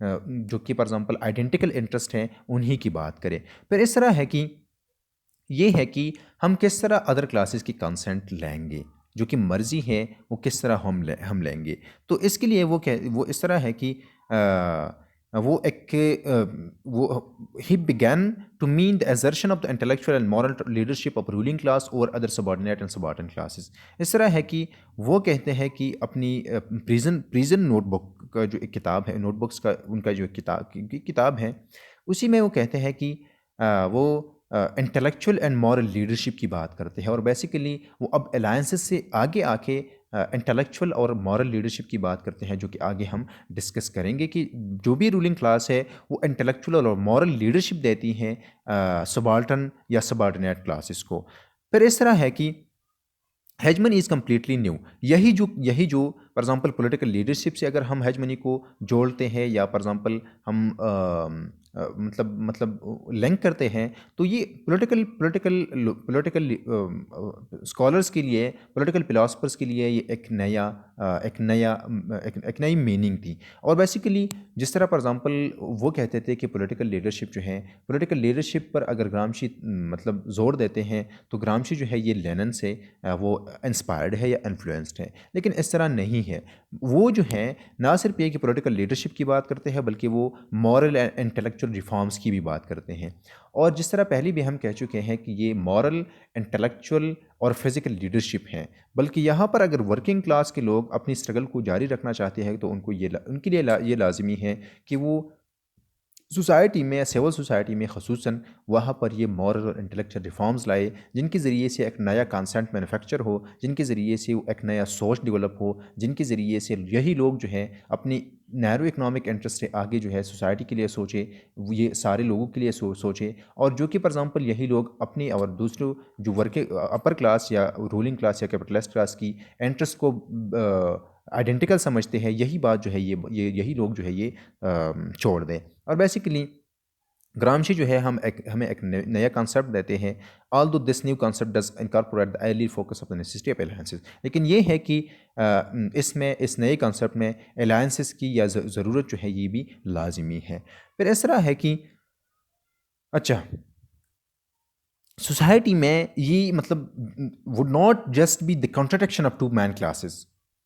جو کہ for example identical interest ہیں انہی کی بات کریں. پھر اس طرح ہے کہ یہ ہے کہ ہم کس طرح ادر کلاسز کی کنسنٹ لیں گے، جو کہ مرضی ہے وہ کس طرح ہم لیں گے. تو اس کے لیے وہ اس طرح ہے کہ وہ ایک وہ ہی began to mean the assertion of the intellectual and moral leadership of ruling class اور other subordinate and subaltern classes. اس طرح ہے کہ وہ کہتے ہیں کہ اپنی پریزن نوٹ بک کا جو ایک کتاب ہے، نوٹ بکس کا ان کا جو کتاب ہے، اسی میں وہ کہتے ہیں کہ وہ انٹلیکچوئل اینڈ مورل لیڈرشپ کی بات کرتے ہیں. اور بیسیکلی وہ اب الائنسز سے آگے آ کے انٹلیکچوئل اور مورل لیڈرشپ کی بات کرتے ہیں، جو کہ آگے ہم ڈسکس کریں گے کہ جو بھی رولنگ کلاس ہے وہ انٹلیکچوئل اور مورل لیڈرشپ دیتی ہیں سبالٹن یا سبارڈینیٹ کلاسز کو. پھر اس طرح ہے کہ ہیجمنی از کمپلیٹلی نیو. یہی جو فار ایگزامپل پولیٹیکل لیڈرشپ سے اگر ہم ہیجمنی کو جوڑتے ہیں یا فار ایگزامپل ہم مطلب لنک کرتے ہیں، تو یہ پولیٹیکل اسکالرس کے لیے، پولیٹیکل فلاسفرس کے لیے یہ ایک نئی میننگ تھی. اور بیسیکلی جس طرح فار ایگزامپل وہ کہتے تھے کہ پولیٹیکل لیڈرشپ جو ہے، پولیٹیکل لیڈرشپ پر اگر گرامشی مطلب زور دیتے ہیں تو گرامشی جو ہے یہ لینن سے وہ انسپائرڈ ہے یا انفلوئنسڈ ہے. لیکن اس طرح نہیں ہے. وہ جو ہے نہ صرف یہ کہ پولیٹیکل لیڈرشپ کی بات کرتے ہیں، بلکہ وہ مورل اینڈ انٹلیکچوئل ریفارمز کی بھی بات کرتے ہیں. اور جس طرح پہلے بھی ہم کہہ چکے ہیں کہ یہ مورل، انٹلیکچوئل اور فزیکل لیڈرشپ ہیں، بلکہ یہاں پر اگر ورکنگ کلاس کے لوگ اپنی اسٹرگل کو جاری رکھنا چاہتے ہیں تو ان کے لیے یہ لازمی ہے کہ وہ سوسائٹی میں، سول سوسائٹی میں خصوصاً وہاں پر یہ مورل اور انٹلیکچوئل ریفارمز لائے، جن کے ذریعے سے ایک نیا کانسیپٹ مینوفیکچر ہو، جن کے ذریعے سے ایک نیا سوچ ڈیولپ ہو، جن کے ذریعے سے یہی لوگ جو ہیں اپنی نیرو اکنامک انٹرسٹ سے آگے جو ہے سوسائٹی کے لیے سوچے، یہ سارے لوگوں کے لیے سوچے. اور جو کہ فار ایگزامپل یہی لوگ اپنی اور دوسروں جو ورکنگ اپر کلاس یا رولنگ کلاس یا کیپٹلسٹ کلاس کی انٹرسٹ کو آئیڈینٹیکل سمجھتے ہیں، یہی بات جو ہے یہی لوگ جو ہے یہ چھوڑ دیں. اور بیسیکلی گرامشی جو ہے ہمیں ایک نیا کانسیپٹ دیتے ہیں. Although this new concept does incorporate the early focus of the necessity of alliances. لیکن یہ ہے کہ اس نئے کانسیپٹ میں الائنسز کی یا ضرورت جو ہے یہ بھی لازمی ہے. پھر اس طرح ہے کہ اچھا سوسائٹی میں یہ مطلب would not just be the contradiction of two main classes.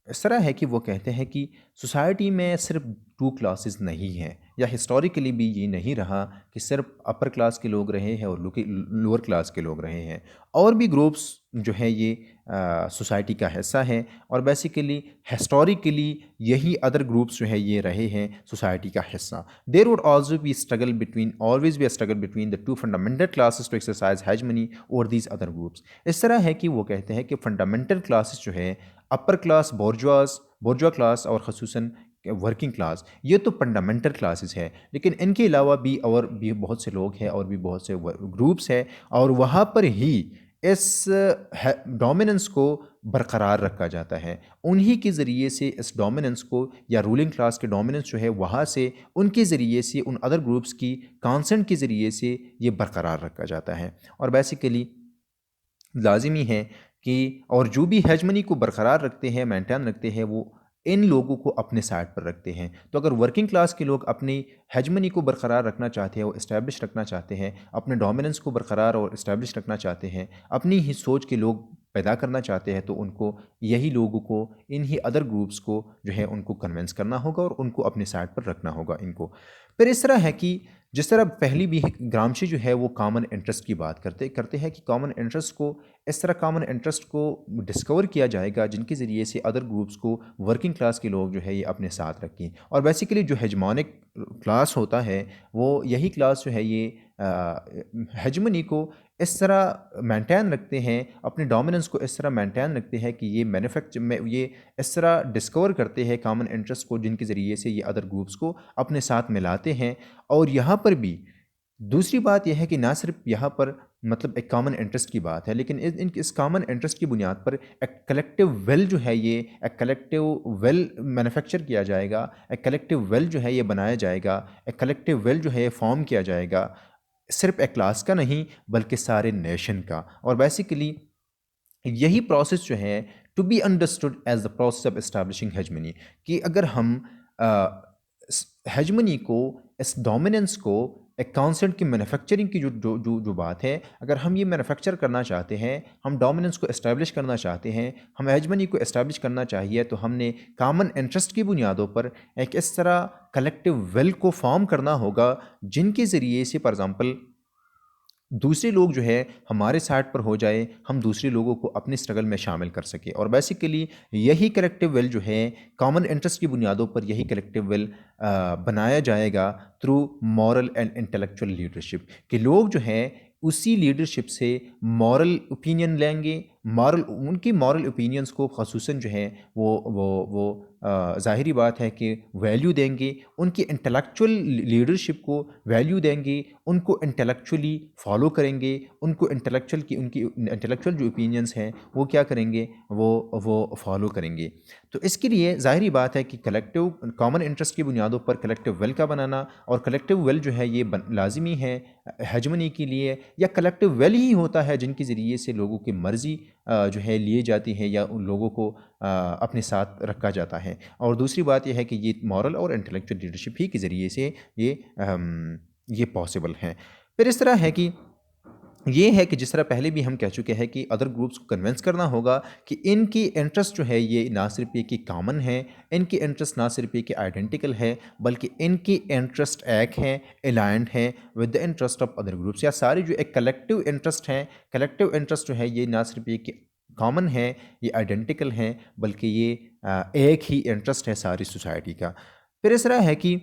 اس طرح ہے کہ وہ کہتے ہیں کہ سوسائٹی میں صرف 2 کلاسز نہیں ہیں، یا ہسٹوریکلی بھی یہ نہیں رہا کہ صرف اپر کلاس کے لوگ رہے ہیں اور لوور کلاس کے لوگ رہے ہیں. اور بھی گروپس جو ہے یہ سوسائٹی کا حصہ ہیں، اور بیسیکلی ہسٹوریکلی یہی ادر گروپس جو ہے یہ رہے ہیں سوسائٹی کا حصہ. There would always be a struggle between the 2 fundamental classes to exercise hegemony اور دیز ادر گروپس. اس طرح ہے کہ وہ کہتے ہیں کہ فنڈامنٹل کلاسز جو ہے اپر کلاس، بورجوا کلاس اور خصوصاً ورکنگ کلاس، یہ تو فنڈامنٹل کلاسز ہے، لیکن ان کے علاوہ بھی بہت سے لوگ ہیں اور بھی بہت سے گروپس ہیں، اور وہاں پر ہی اس ڈومیننس کو برقرار رکھا جاتا ہے. انہی کے ذریعے سے اس ڈومیننس کو، یا رولنگ کلاس کے ڈومیننس جو ہے وہاں سے ان کے ذریعے سے ان ادر گروپس کی کانسنٹ کے ذریعے سے یہ برقرار رکھا جاتا ہے. اور بیسیکلی لازمی ہے کہ اور جو بھی ہیجمنی کو برقرار رکھتے ہیں، مینٹین رکھتے ہیں، وہ ان لوگوں کو اپنے سائڈ پر رکھتے ہیں. تو اگر ورکنگ کلاس کے لوگ اپنی ہیجمنی کو برقرار رکھنا چاہتے ہیں، وہ اسٹیبلش رکھنا چاہتے ہیں، اپنے ڈومیننس کو برقرار اور اسٹیبلش رکھنا چاہتے ہیں، اپنی ہی سوچ کے لوگ پیدا کرنا چاہتے ہیں، تو ان کو یہی لوگوں کو، انہی ادر گروپس کو جو ہے ان کو کنونس کرنا ہوگا اور ان کو اپنے سائڈ پر رکھنا ہوگا ان کو. پھر اس طرح ہے کہ جس طرح پہلی بھی گرامشی جو ہے وہ کامن انٹرسٹ کی بات کرتے ہیں کہ کامن انٹرسٹ کو اس طرح کامن انٹرسٹ کو ڈسکور کیا جائے گا جن کے ذریعے سے ادر گروپس کو، ورکنگ کلاس کے لوگ جو ہے یہ اپنے ساتھ رکھیں. اور بیسیکلی جو ہیجمونک کلاس ہوتا ہے وہ یہی کلاس جو ہے یہ ہیجمنی کو اس طرح مینٹین رکھتے ہیں، اپنے ڈومیننس کو اس طرح مینٹین رکھتے ہیں کہ یہ اس طرح ڈسکور کرتے ہیں کامن انٹرسٹ کو، جن کے ذریعے سے یہ ادر گروپس کو اپنے ساتھ ملاتے ہیں. اور یہاں پر بھی دوسری بات یہ ہے کہ نہ صرف یہاں پر مطلب ایک کامن انٹرسٹ کی بات ہے، لیکن اس کامن انٹرسٹ کی بنیاد پر ایک کلیکٹیو ویل جو ہے یہ ایک کلیکٹیو ویل مینوفیکچر کیا جائے گا، ایک کلیکٹیو ویل جو ہے یہ بنایا جائے گا، ایک کلیکٹیو ویل جو ہے یہ فارم کیا جائے گا، صرف ایک کلاس کا نہیں بلکہ سارے نیشن کا. اور بیسیکلی یہی پروسیس جو ہے to be understood as the process of establishing hegemony, کہ اگر ہم ہیجمنی کو، اس ڈومیننس کو، ایک کانسیپٹ کی مینوفیکچرنگ کی جو بات ہے، اگر ہم یہ مینوفیکچر کرنا چاہتے ہیں، ہم ڈومیننس کو اسٹیبلش کرنا چاہتے ہیں، ہم ہیجمنی کو اسٹیبلش کرنا چاہیے، تو ہم نے کامن انٹرسٹ کی بنیادوں پر ایک اس طرح کلیکٹیو ویل کو فارم کرنا ہوگا جن کے ذریعے سے فار ایگزامپل دوسرے لوگ جو ہے ہمارے سائڈ پر ہو جائے، ہم دوسرے لوگوں کو اپنی اسٹرگل میں شامل کر سکیں، اور بیسیکلی یہی کلیکٹیو ویل جو ہے کامن انٹرسٹ کی بنیادوں پر یہی کلیکٹیو ویل بنایا جائے گا through moral and intellectual leadership, کہ لوگ جو ہیں اسی لیڈرشپ سے مورل اوپینین لیں گے، ان کی مورل اوپینینس کو خصوصاً جو ہے وہ ظاہری بات ہے کہ ویلیو دیں گے، ان کی انٹلیکچوئل لیڈرشپ کو ویلیو دیں گے، ان کو انٹلیکچولی فالو کریں گے، ان کی انٹلیکچوئل جو اوپینینس ہیں وہ کیا کریں گے، وہ فالو کریں گے۔ تو اس کے لیے ظاہری بات ہے کہ کلیکٹیو کامن انٹرسٹ کی بنیادوں پر کلیکٹیو ویل کا بنانا، اور کلیکٹیو ویل جو ہے یہ لازمی ہے ہیجمنی کے لیے، یا کلیکٹیو ویل ہی ہوتا ہے جن کے ذریعے سے لوگوں کی مرضی جو ہے لیے جاتی ہے، یا ان لوگوں کو اپنے ساتھ رکھا جاتا ہے۔ اور دوسری بات یہ ہے کہ یہ مورل اور انٹلیکچوئل لیڈرشپ ہی کے ذریعے سے یہ پاسبل ہیں۔ پھر اس طرح ہے کہ یہ ہے کہ جس طرح پہلے بھی ہم کہہ چکے ہیں کہ ادر گروپس کو کنونس کرنا ہوگا کہ ان کی انٹرسٹ جو ہے یہ نہ صرف یہ کہ کامن ہے، ان کی انٹرسٹ نہ صرف یہ کہ آئیڈینٹیکل ہے، بلکہ ان کی انٹرسٹ ایک ہے، الائنڈ ہے with the interest of other groups, یا سارے جو ایک کلیکٹیو انٹرسٹ ہیں، کلیکٹیو انٹرسٹ جو ہے یہ نہ صرف یہ کہ کامن ہے، یہ آئیڈینٹیکل ہیں، بلکہ یہ ایک ہی انٹرسٹ ہے ساری سوسائٹی کا۔ پھر اس طرح ہے کہ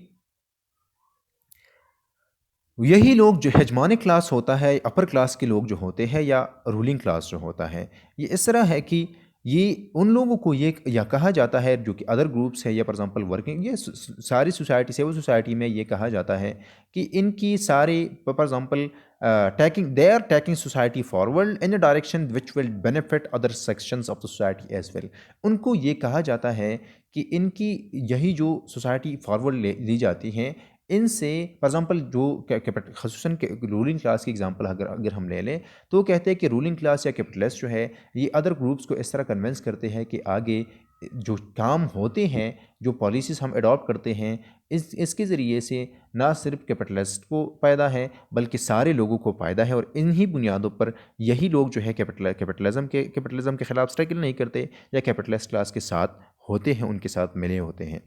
یہی لوگ جو ہیجمانک کلاس ہوتا ہے، اپر کلاس کے لوگ جو ہوتے ہیں، یا رولنگ کلاس جو ہوتا ہے، یہ اس طرح ہے کہ یہ ان لوگوں کو یہ یا کہا جاتا ہے جو کہ ادر گروپس ہے، یا فار ایگزامپل ورکنگ، یہ ساری سوسائٹی سول سوسائٹی میں یہ کہا جاتا ہے کہ ان کی سارے for example they are taking society forward in a direction which will benefit other sections of the society as well. ان کو یہ کہا جاتا ہے کہ ان کی یہی جو سوسائٹی فارورڈ لی جاتی ہیں، ان سے فار ایگزامپل جو خصوصاً رولنگ کلاس کی ایگزامپل اگر ہم لے لیں تو وہ کہتے ہیں کہ رولنگ کلاس یا کیپٹلسٹ جو ہے یہ ادر گروپس کو اس طرح کنونس کرتے ہیں کہ آگے جو کام ہوتے ہیں، جو پالیسیز ہم اڈاپٹ کرتے ہیں، اس کے ذریعے سے نہ صرف کیپٹلسٹ کو فائدہ ہے بلکہ سارے لوگوں کو فائدہ ہے، اور انہی بنیادوں پر یہی لوگ جو ہے کیپٹلزم کے خلاف اسٹرگل نہیں کرتے، یا کیپٹلسٹ کلاس کے ساتھ ہوتے ہیں، ان کے ساتھ ملے ہوتے ہیں۔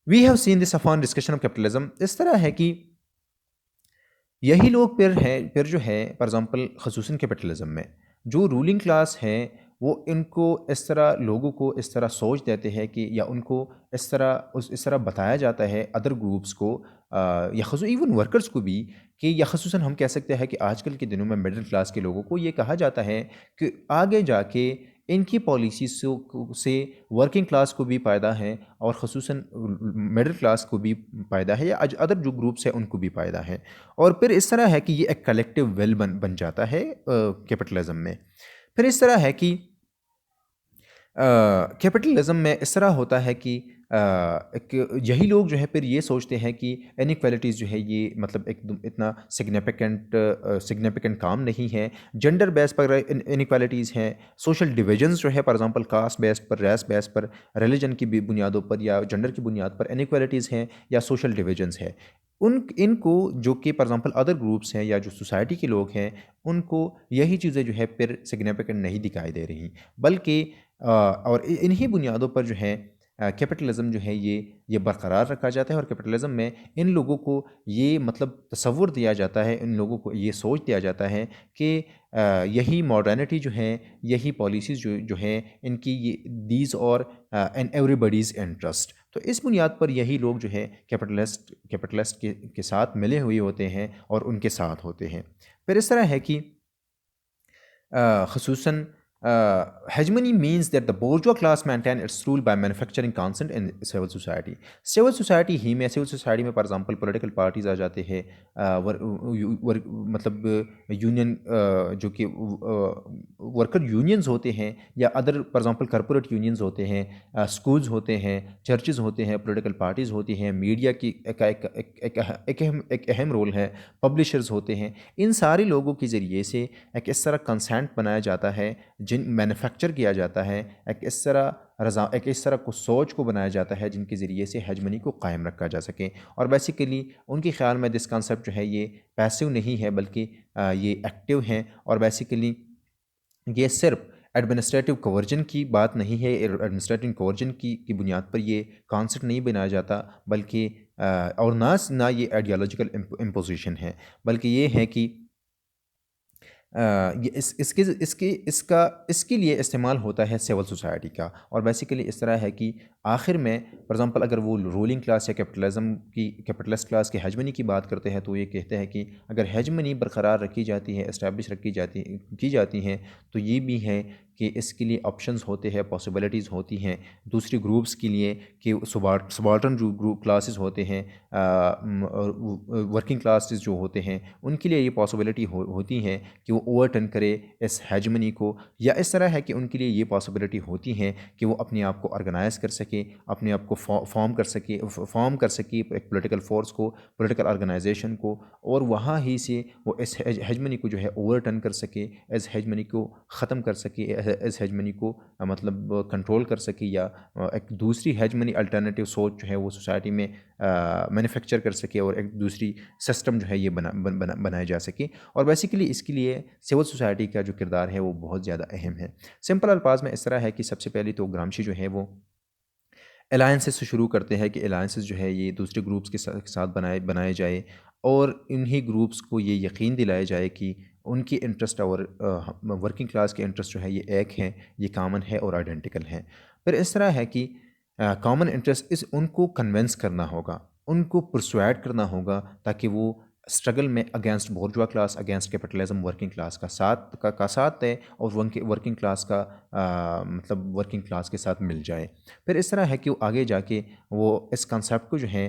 We have seen this upon discussion of capitalism۔ اس طرح ہے کہ یہی لوگ پھر جو ہے فار ایگزامپل خصوصاً کیپٹلزم میں جو رولنگ کلاس ہے، وہ ان کو اس طرح لوگوں کو اس طرح سوچ دیتے ہیں کہ، یا ان کو اس طرح بتایا جاتا ہے ادر گروپس کو، یا خصوصاً ایون ورکرز کو بھی، کہ یا خصوصاً ہم کہہ سکتے ہیں کہ آج کل کے دنوں میں مڈل کلاس کے لوگوں کو یہ کہا جاتا ہے کہ آگے جا کے ان کی پالیسیز سے ورکنگ کلاس کو بھی فائدہ ہے، اور خصوصاً مڈل کلاس کو بھی فائدہ ہے، یا ادر جو گروپس ہیں ان کو بھی فائدہ ہے۔ اور پھر اس طرح ہے کہ یہ ایک کلیکٹیو ویل بن جاتا ہے کیپٹلزم میں۔ پھر اس طرح ہے کہ کیپٹلزم میں اس طرح ہوتا ہے کہ یہی لوگ جو ہے پھر یہ سوچتے ہیں کہ انیکویلٹیز جو ہے یہ مطلب ایک اتنا سگنیفیکنٹ کام نہیں ہے، جنڈر بیس پر انیکویلٹیز ہیں، سوشل ڈویژنز جو ہے فار ایگزامپل کاسٹ بیس پر، ریس بیس پر، ریلیجن کی بنیادوں پر، یا جنڈر کی بنیاد پر انیکویلٹیز ہیں، یا سوشل ڈویژنز ہے، ان کو جو کہ فار ایگزامپل ادر گروپس ہیں یا جو سوسائٹی کے لوگ ہیں، ان کو یہی چیزیں جو ہے پھر سگنیفیکنٹ نہیں دکھائی دے رہی، بلکہ اور انہی بنیادوں پر جو ہے کیپٹلزم جو ہے یہ برقرار رکھا جاتا ہے، اور کیپٹلزم میں ان لوگوں کو یہ مطلب تصور دیا جاتا ہے، ان لوگوں کو یہ سوچ دیا جاتا ہے کہ یہی ماڈرنٹی جو ہے، یہی پالیسیز جو ہیں، ان کی دیز اور ان ایوری بڈیز انٹرسٹ، تو اس بنیاد پر یہی لوگ جو ہے کیپٹلسٹ کے ساتھ ملے ہوئے ہوتے ہیں اور ان کے ساتھ ہوتے ہیں۔ پھر اس طرح ہے کہ خصوصاً hegemony means that the bourgeois class maintain its rule by manufacturing consent in civil society۔ Civil society ہی میں، سول سوسائٹی میں فار ایگزامپل پولیٹیکل پارٹیز آ جاتے ہیں، مطلب یونین جو کہ ورکر یونینز ہوتے ہیں، یا other for example corporate unions ہوتے ہیں، اسکولز ہوتے ہیں، چرچز ہوتے ہیں، پولیٹیکل پارٹیز ہوتی ہیں، میڈیا کی ایک اہم رول ہے، پبلشرز ہوتے ہیں، ان سارے لوگوں کے ذریعے سے ایک اس طرح کنسینٹ بنایا جاتا ہے جن مینوفیکچر کیا جاتا ہے، ایک اس طرح کو سوچ کو بنایا جاتا ہے جن کے ذریعے سے ہیجمنی کو قائم رکھا جا سکے. اور بیسیکلی ان کے خیال میں دس کانسیپٹ جو ہے یہ پیسو نہیں ہے بلکہ یہ ایکٹیو ہیں. اور بیسیکلی یہ صرف ایڈمنسٹریٹو کورجن کی بات نہیں ہے، ایڈمنسٹریٹو کورجن کی بنیاد پر یہ کانسیپٹ نہیں بنایا جاتا، بلکہ اور نہ یہ آئیڈیالوجیکل امپوزیشن ہے، بلکہ یہ ہے کہ یہ اس کے لیے استعمال ہوتا ہے سول سوسائٹی کا. اور بیسیکلی اس طرح ہے کہ آخر میں فار ایگزامپل اگر وہ رولنگ کلاس یا کیپٹلسٹ کلاس کی ہیجمنی کی بات کرتے ہیں تو یہ کہتے ہیں کہ اگر ہیجمنی برقرار رکھی جاتی ہے، اسٹیبلش کی جاتی ہیں، تو یہ بھی ہے کہ اس کے لیے آپشنز ہوتے ہیں، پاسبلٹیز ہوتی ہیں دوسری گروپس کے لیے کہ سبالٹرن گروپ کلاسز ہوتے ہیں، ورکنگ کلاسز جو ہوتے ہیں ان کے لیے یہ پاسبلٹی ہوتی ہیں کہ وہ اوور ٹرن کرے اس ہیجمنی کو. یا اس طرح ہے کہ ان کے لیے یہ پاسبلٹی ہوتی ہیں کہ وہ اپنے آپ کو آرگنائز کر سکے، اپنے آپ کو فارم کر سکے ایک پولیٹیکل فورس کو، پولیٹیکل آرگنائزیشن کو، اور وہاں ہی سے وہ اس ہیجمنی کو جو ہے اوور ٹرن کر سکے، اس ہیجمنی کو ختم کر سکے، اس ہیجمنی کو مطلب کنٹرول کر سکے، یا ایک دوسری ہیجمنی الٹرنیٹیو سوچ جو ہے وہ سوسائٹی میں مینوفیکچر کر سکے، اور ایک دوسری سسٹم جو ہے یہ بنائے جا سکے. اور بیسیکلی اس کے لیے سول سوسائٹی کا جو کردار ہے وہ بہت زیادہ اہم ہے. سمپل الفاظ میں اس طرح ہے کہ سب سے پہلے تو گرامشی جو ہے وہ الائنسز سے شروع کرتے ہیں کہ الائنسز جو ہے یہ دوسرے گروپس کے ساتھ بنائے جائے، اور انہی گروپس کو یہ یقین دلائے جائے کہ ان کی انٹرسٹ اور ورکنگ کلاس کے انٹرسٹ جو ہے یہ ایک ہیں، یہ کامن ہے اور آئیڈینٹیکل ہیں. پھر اس طرح ہے کہ کامن انٹرسٹ ان کو کنونس کرنا ہوگا، ان کو پرسویڈ کرنا ہوگا تاکہ وہ اسٹرگل میں against bourgeois class, against capitalism working class کا ساتھ دے، اور ورکنگ کلاس کا مطلب ورکنگ کلاس کے ساتھ مل جائے. پھر اس طرح ہے کہ وہ آگے جا کے وہ اس کنسیپٹ کو جو ہے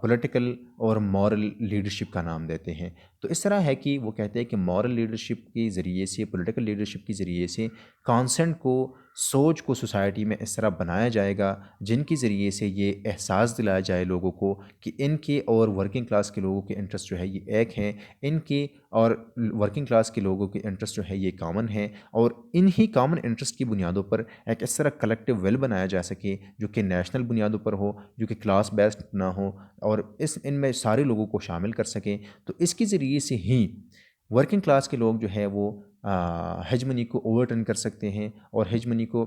پولیٹیکل اور مورل لیڈرشپ کا نام دیتے ہیں. تو اس طرح ہے کہ وہ کہتے ہیں کہ مورل لیڈرشپ کے ذریعے سے، پولیٹیکل لیڈرشپ کے ذریعے سے کانسنٹ کو، سوچ کو سوسائٹی میں اس طرح بنایا جائے گا جن کے ذریعے سے یہ احساس دلایا جائے لوگوں کو کہ ان کے اور ورکنگ کلاس کے لوگوں کے انٹرسٹ جو ہے یہ ایک ہیں، ان کے اور ورکنگ کلاس کے لوگوں کے انٹرسٹ جو ہے یہ کامن ہیں، اور انہی کامن انٹرسٹ کی بنیادوں پر ایک اس طرح کلیکٹیو ویل بنایا جا سکے جو کہ نیشنل بنیادوں پر ہو، جو کہ کلاس بیسڈ نہ ہو، اور ان میں سارے لوگوں کو شامل کر سکیں. تو اس کے ذریعے سے ہی ورکنگ کلاس کے لوگ جو ہے وہ ہیجمنی کو اوور ٹرن کر سکتے ہیں، اور ہیجمنی کو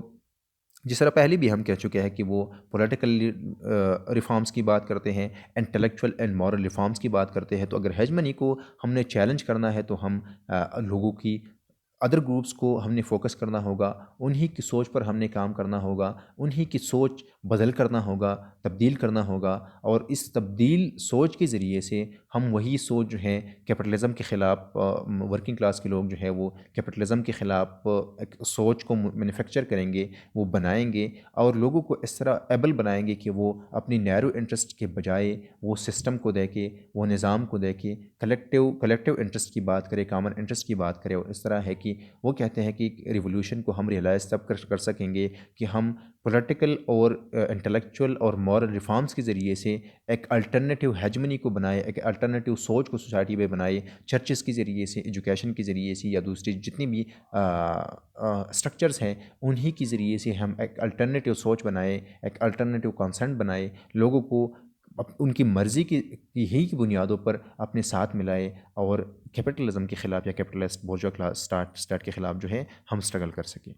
جس طرح پہلے بھی ہم کہہ چکے ہیں کہ وہ پولیٹیکل ریفارمز کی بات کرتے ہیں، انٹلیکچول اینڈ مورل ریفارمز کی بات کرتے ہیں. تو اگر ہیجمنی کو ہم نے چیلنج کرنا ہے تو ہم لوگوں کی ادر گروپس کو ہم نے فوکس کرنا ہوگا، انہی کی سوچ پر ہم نے کام کرنا ہوگا، انہی کی سوچ بدل کرنا ہوگا، تبدیل کرنا ہوگا. اور اس تبدیل سوچ کے ذریعے سے ہم وہی سوچ جو ہے کیپٹلزم کے خلاف، ورکنگ کلاس کے لوگ جو ہے وہ کیپٹلزم کے خلاف ایک سوچ کو مینوفیکچر کریں گے، وہ بنائیں گے، اور لوگوں کو اس طرح ایبل بنائیں گے کہ وہ اپنی نیرو انٹرسٹ کے بجائے وہ سسٹم کو دے کے، وہ نظام کو دے کے کلیکٹیو انٹرسٹ کی بات کرے، کامن انٹرسٹ کی بات کرے. اور اس طرح ہے کہ وہ کہتے ہیں کہ ریولوشن کو ہم ریئلائز تب کر سکیں گے کہ ہم پولیٹیکل اور انٹلیکچول اور مورل ریفارمز کے ذریعے سے ایک الٹرنیٹیو ہیجمنی کو بنائے، ایک الٹرنیٹیو سوچ کو سوسائٹی میں بنائے، چرچز کے ذریعے سے، ایجوکیشن کے ذریعے سے، یا دوسری جتنی بھی اسٹرکچرز ہیں انہی کے ذریعے سے ہم ایک الٹرنیٹیو سوچ بنائے، ایک الٹرنیٹیو کانسنٹ بنائے، لوگوں کو ان کی مرضی کی بنیادوں پر اپنے ساتھ ملائے، اور کیپٹلزم کے خلاف یا کیپٹلسٹ بورژوا کلاس اسٹیٹ کے خلاف جو ہے ہم اسٹرگل کر سکیں.